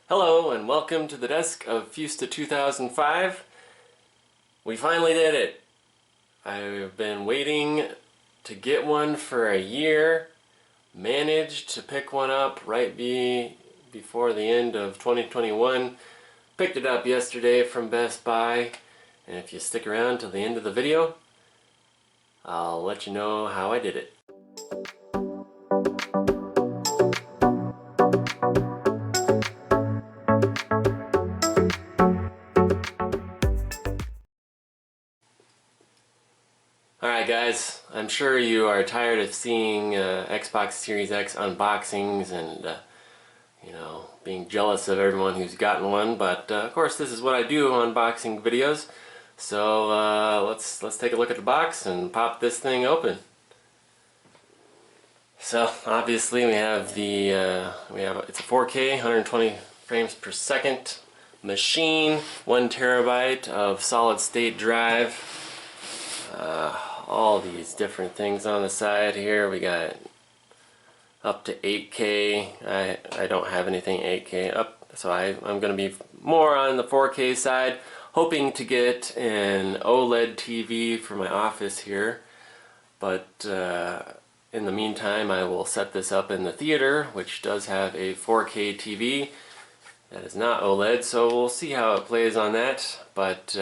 Hello and welcome to the desk of Fusta 2005. We finally did it. I've been waiting to get one for a year. Managed to pick one up right before the end of 2021. Picked it up yesterday from Best Buy. And if you stick around till the end of the video, I'll let you know how I did it. Alright guys, I'm sure you are tired of seeing Xbox Series X unboxings and being jealous of everyone who's gotten one, but of course this is what I do, unboxing videos. So let's take a look at the box and pop this thing open. So obviously we have it's a 4K 120 frames per second machine, 1 terabyte of solid state drive. All these different things on the side here. We got up to 8K. I don't have anything 8K up, so I'm going to be more on the 4K side, hoping to get an OLED TV for my office here. But in the meantime, I will set this up in the theater, which does have a 4K TV that is not OLED, so we'll see how it plays on that. But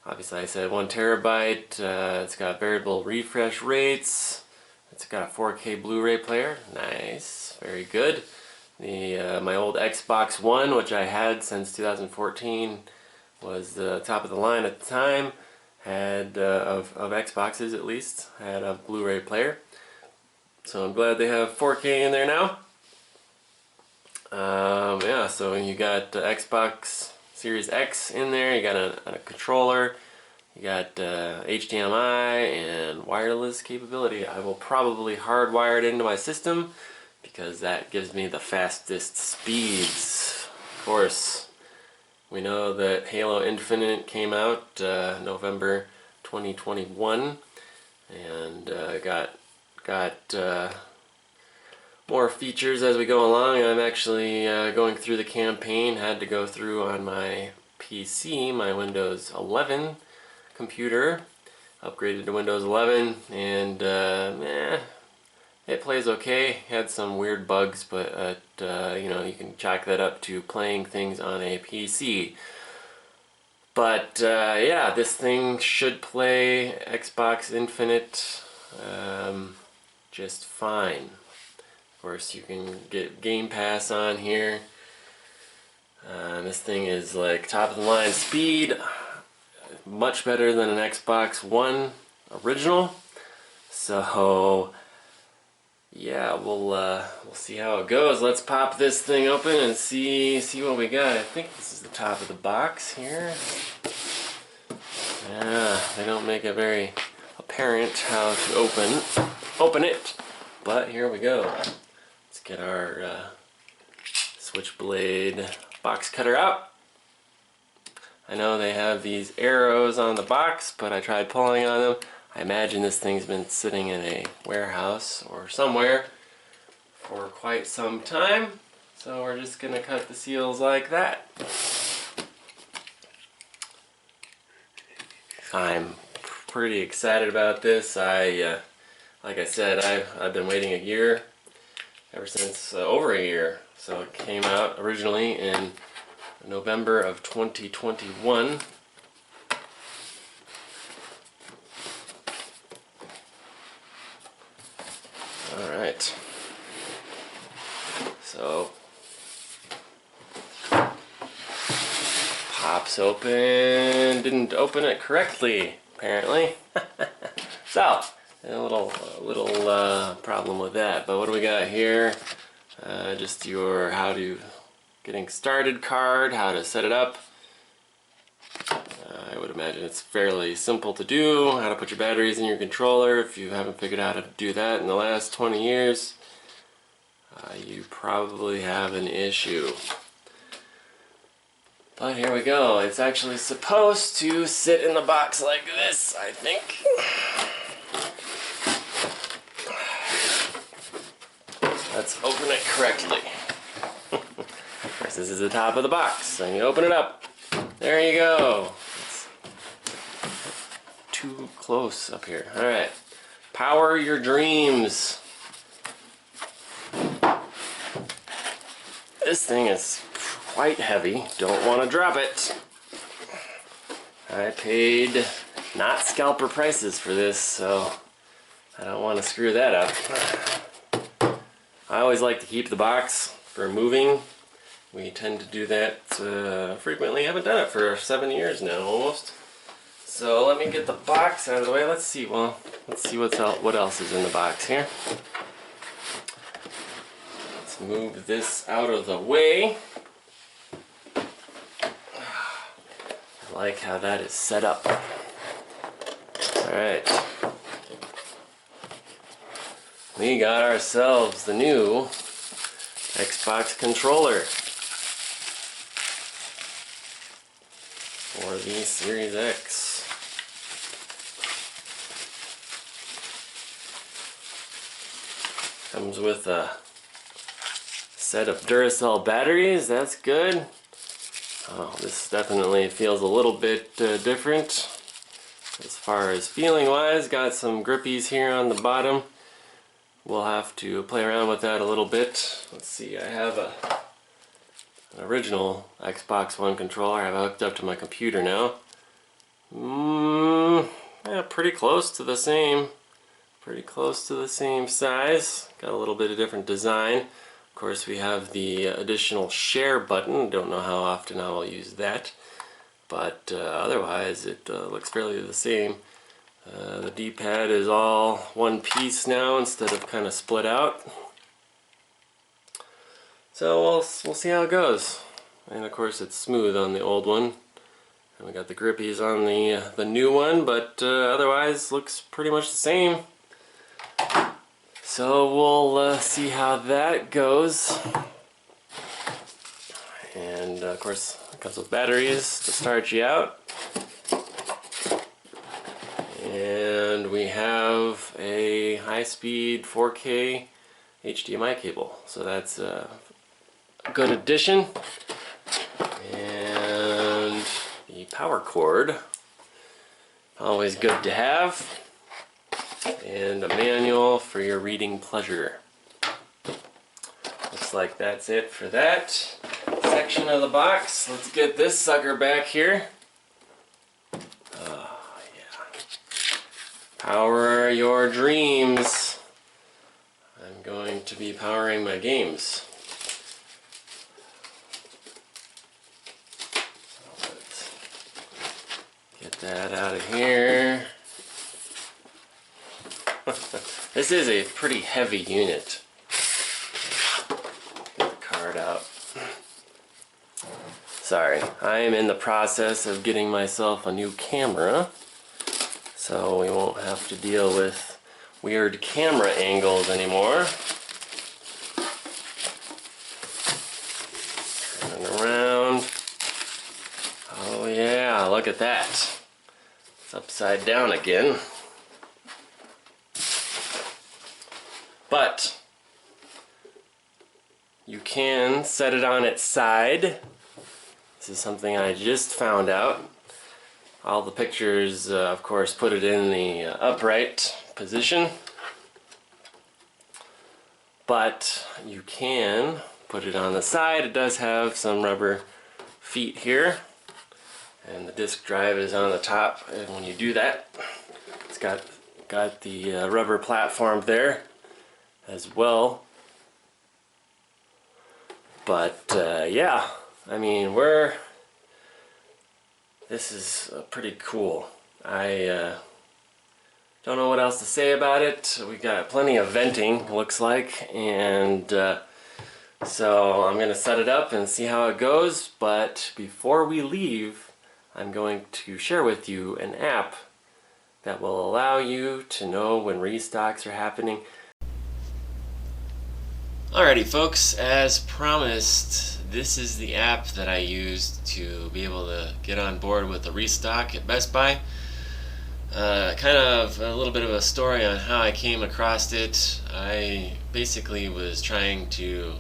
obviously I said 1 terabyte, it's got variable refresh rates, it's got a 4K Blu-ray player, nice, very good. My old Xbox One, which I had since 2014, was the top of the line at the time, had, of Xboxes at least, had a Blu-ray player. So I'm glad they have 4K in there now. Yeah, so you got the Xbox Series X in there, you got a controller, you got HDMI and wireless capability. I will probably hardwire it into my system because that gives me the fastest speeds. Of course, we know that Halo Infinite came out November 2021 and got more features as we go along. I'm actually going through the campaign, had to go through on my PC, my Windows 11 computer, upgraded to Windows 11, and it plays okay. Had some weird bugs, but you can chalk that up to playing things on a PC. But yeah, this thing should play Xbox Infinite just fine. Of course, you can get Game Pass on here. This thing is like top of the line speed, much better than an Xbox One original. So yeah, we'll see how it goes. Let's pop this thing open and see what we got. I think this is the top of the box here. Yeah, they don't make it very apparent how to open it, but here we go. Let's get our Switchblade box cutter out. I know they have these arrows on the box, but I tried pulling on them. I imagine this thing's been sitting in a warehouse or somewhere for quite some time. So we're just gonna cut the seals like that. I'm pretty excited about this. Like I said, I've been waiting a year, ever since over a year. So it came out originally in November of 2021. Alright. So pops open. Didn't open it correctly, apparently. So a little problem with that. But what do we got here? Just your getting started card, how to set it up. I would imagine it's fairly simple to do, how to put your batteries in your controller. If you haven't figured out how to do that in the last 20 years, you probably have an issue. But here we go. It's actually supposed to sit in the box like this, I think. Let's open it correctly. course, this is the top of the box. And you open it up. There you go. It's too close up here. All right. Power your dreams. This thing is quite heavy. Don't want to drop it. I paid not scalper prices for this, so I don't want to screw that up. I always like to keep the box for moving. We tend to do that frequently. I haven't done it for 7 years now, almost. So let me get the box out of the way. Let's see. Well, let's see what else is in the box here. Let's move this out of the way. I like how that is set up. All right. We got ourselves the new Xbox controller for the Series X. Comes with a set of Duracell batteries. That's good. Oh, this definitely feels a little bit different as far as feeling wise. Got some grippies here on the bottom. We'll have to play around with that a little bit. Let's see, I have an original Xbox One controller I have hooked up to my computer now. Yeah, pretty close to the same. Pretty close to the same size. Got a little bit of different design. Of course, we have the additional share button. Don't know how often I will use that, but otherwise it looks fairly the same. The D-pad is all one piece now instead of kind of split out. So we'll see how it goes. And of course it's smooth on the old one. And we got the grippies on the new one, but otherwise looks pretty much the same. So we'll see how that goes. And of course it comes with batteries to start you out. And we have a high-speed 4K HDMI cable. So that's a good addition. And the power cord, always good to have. And a manual for your reading pleasure. Looks like that's it for that section of the box. Let's get this sucker back here. Oh, yeah. Power your dreams. I'm going to be powering my games. So let's get that out of here. This is a pretty heavy unit. Get the card out. Sorry, I am in the process of getting myself a new camera, so we won't have to deal with weird camera angles anymore. Turn it around. Oh yeah, look at that. It's upside down again. But you can set it on its side. This is something I just found out. All the pictures, of course, put it in the upright position. But you can put it on the side. It does have some rubber feet here. And the disk drive is on the top. And when you do that, it's got the rubber platform there as well. But yeah, I mean, this is pretty cool. I don't know what else to say about it. We got plenty of venting, looks like, and so I'm gonna set it up and see how it goes. But before we leave, I'm going to share with you an app that will allow you to know when restocks are happening. Alrighty folks, as promised, this is the app that I used to be able to get on board with the restock at Best Buy. Kind of a little bit of a story on how I came across it. I basically was trying to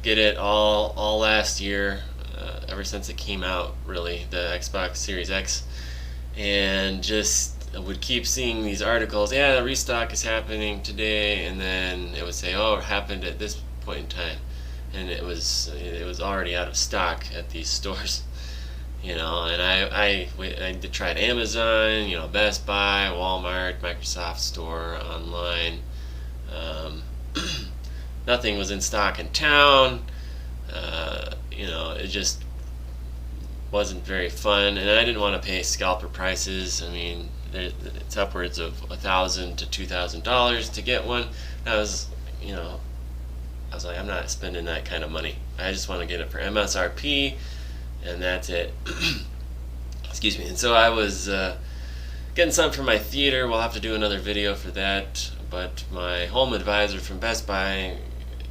get it all last year, ever since it came out, really, the Xbox Series X, and just would keep seeing these articles. Yeah, the restock is happening today, and then it would say, oh, it happened at this point in time, and it was already out of stock at these stores. And I tried Amazon, Best Buy, Walmart, Microsoft Store, online. Nothing was in stock in town. It just wasn't very fun, and I didn't want to pay scalper prices. I mean, it's upwards of $1,000 to $2,000 to get one. I was like, I'm not spending that kind of money. I just want to get it for MSRP, and that's it. Excuse me. And so I was getting something for my theater. We'll have to do another video for that. But my home advisor from Best Buy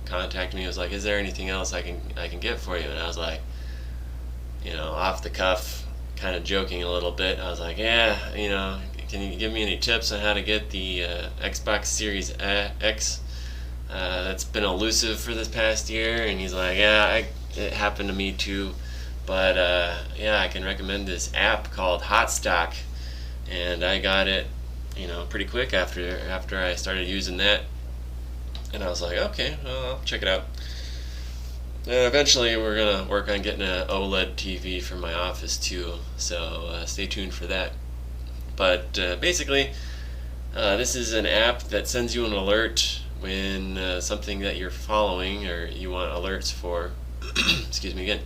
contacted me. He was like, "Is there anything else I can get for you?" And I was like, off the cuff, kind of joking a little bit. I was like, "Yeah, can you give me any tips on how to get the Xbox Series X? That's been elusive for this past year." And he's like, "Yeah, it happened to me too, but yeah, I can recommend this app called Hot Stock." And I got it, pretty quick after I started using that. And I was like, okay, well, I'll check it out. And eventually we're going to work on getting an OLED TV for my office too, so stay tuned for that. But basically, this is an app that sends you an alert when something that you're following or you want alerts for, excuse me again,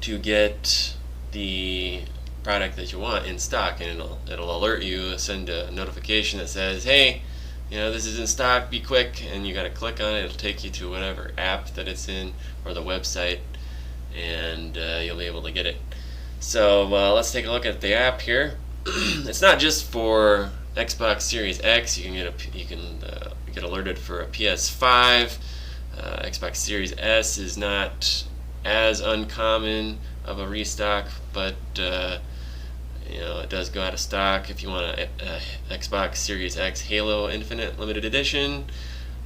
to get the product that you want in stock, and it'll alert you, send a notification that says, hey, this is in stock, be quick, and you got to click on it. It'll take you to whatever app that it's in or the website, and you'll be able to get it. So let's take a look at the app here. It's not just for Xbox Series X. You can get alerted for a PS5. Xbox Series S is not as uncommon of a restock, but it does go out of stock if you want a Xbox Series X Halo Infinite Limited Edition.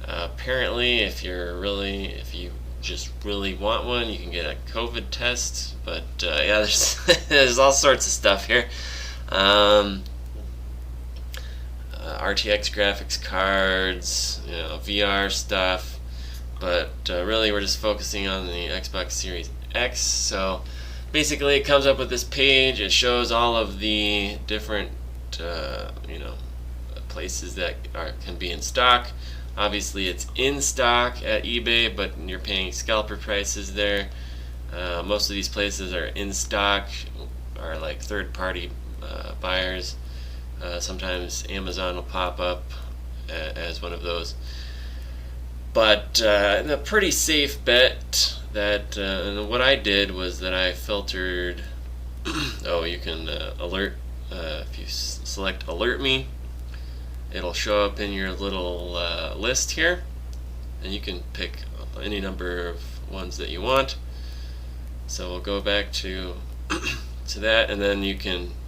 Apparently, if you just really want one, you can get a COVID test. But yeah, there's all sorts of stuff here. RTX graphics cards, VR stuff. But really, we're just focusing on the Xbox Series X. So basically, it comes up with this page. It shows all of the different, places that can be in stock. Obviously, it's in stock at eBay, but you're paying scalper prices there. Most of these places are in stock, are like third-party buyers. Sometimes Amazon will pop up as one of those. But a pretty safe bet that, and what I did was that I filtered, you can alert, if you select alert me, it'll show up in your little list here, and you can pick any number of ones that you want. So we'll go back to that, and then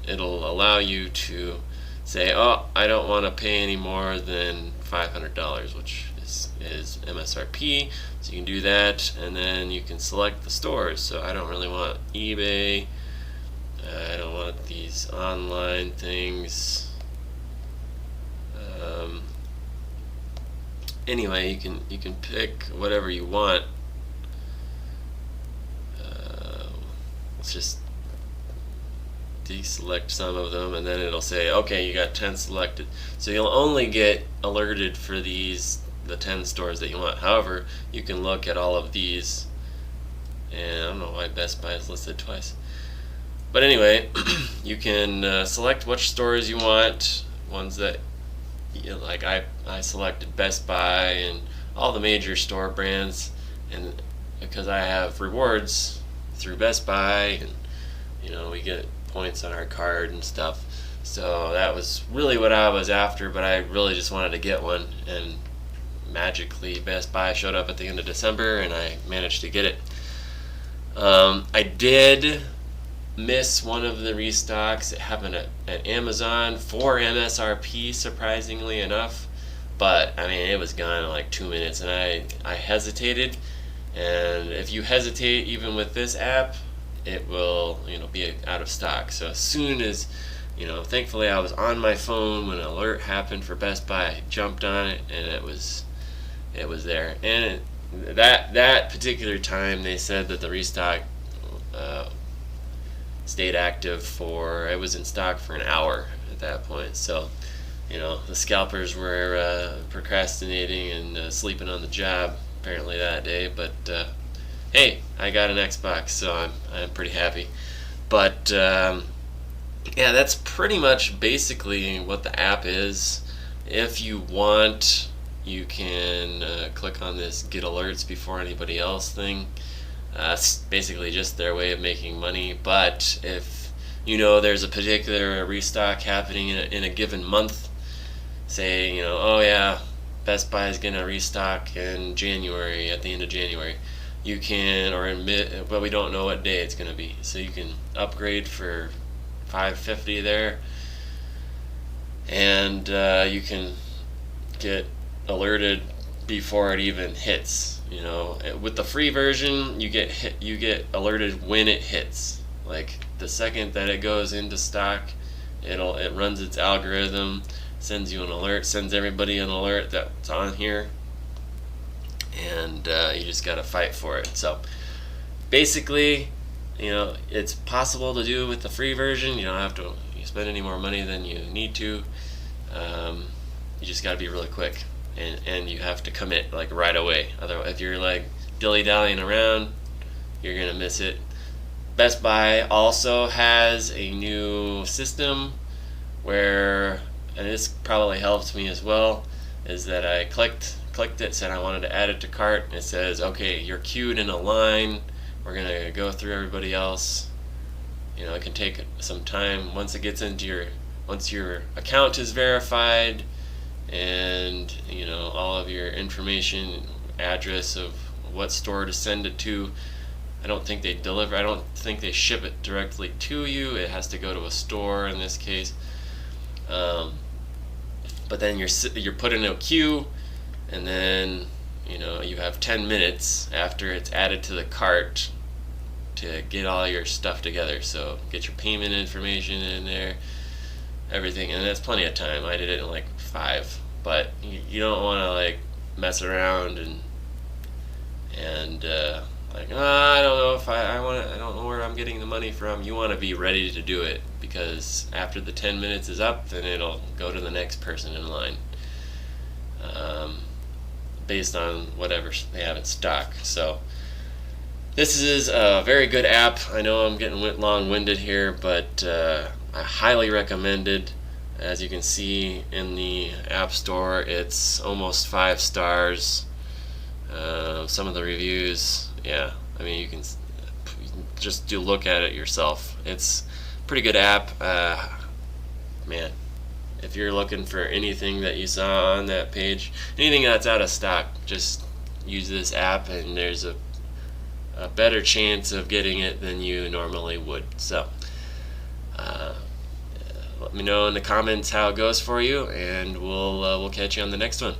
it'll allow you to say, oh, I don't want to pay any more than $500, which is MSRP. So you can do that, and then you can select the stores. So I don't really want eBay. I don't want these online things. Anyway, you can pick whatever you want. Let's just deselect some of them, and then it'll say, okay, you got 10 selected. So you'll only get alerted for the 10 stores that you want. However, you can look at all of these, and I don't know why Best Buy is listed twice. But anyway, you can select which stores you want, ones that, like I selected Best Buy and all the major store brands, and because I have rewards through Best Buy, and we get points on our card and stuff. So that was really what I was after, but I really just wanted to get one, and magically Best Buy showed up at the end of December, and I managed to get it. I did miss one of the restocks. It happened at Amazon for MSRP, surprisingly enough, but I mean, it was gone in like 2 minutes, and I hesitated And if you hesitate even with this app, it will be out of stock. So as soon as thankfully I was on my phone when an alert happened for Best Buy. I jumped on it and it was there. And that particular time they said that the restock stayed active it was in stock for an hour at that point. So the scalpers were procrastinating and sleeping on the job apparently that day. But hey, I got an Xbox, so I'm pretty happy. But yeah, that's pretty much basically what the app is. If you want, you can click on this get alerts before anybody else thing. It's basically just their way of making money. But if there's a particular restock happening in a given month, say oh yeah, Best Buy is gonna restock in January, at the end of January, you can, or in but we don't know what day it's gonna be, so you can upgrade for $5.50 there, and you can get alerted before it even hits. With the free version, you get alerted when it hits. Like the second that it goes into stock, it runs its algorithm, sends you an alert, sends everybody an alert that's on here, and you just gotta fight for it. So basically, it's possible to do with the free version. You don't have to spend any more money than you need to. You just got to be really quick, and you have to commit like right away. Otherwise, if you're like dilly-dallying around, you're gonna miss it. Best Buy also has a new system where, and this probably helped me as well, is that I clicked it, said I wanted to add it to cart, and it says, okay, you're queued in a line. We're gonna go through everybody else. It can take some time once your account is verified, and all of your information, address of what store to send it to. I don't think they ship it directly to you. It has to go to a store in this case. But then you're put in a queue, and then you have 10 minutes after it's added to the cart to get all your stuff together. So get your payment information in there, everything, and that's plenty of time. I did it in like 5, but you don't want to like mess around and like, I don't know if I don't know where I'm getting the money from. You want to be ready to do it, because after the 10 minutes is up, then it'll go to the next person in line, based on whatever they have in stock. So this is a very good app. I know I'm getting long-winded here, but I highly recommend it. As you can see in the App Store, it's almost 5 stars. Some of the reviews, yeah, I mean, you can just look at it yourself. It's a pretty good app. Man, if you're looking for anything that you saw on that page, anything that's out of stock, just use this app, and there's a better chance of getting it than you normally would. So let me know in the comments how it goes for you, and we'll catch you on the next one.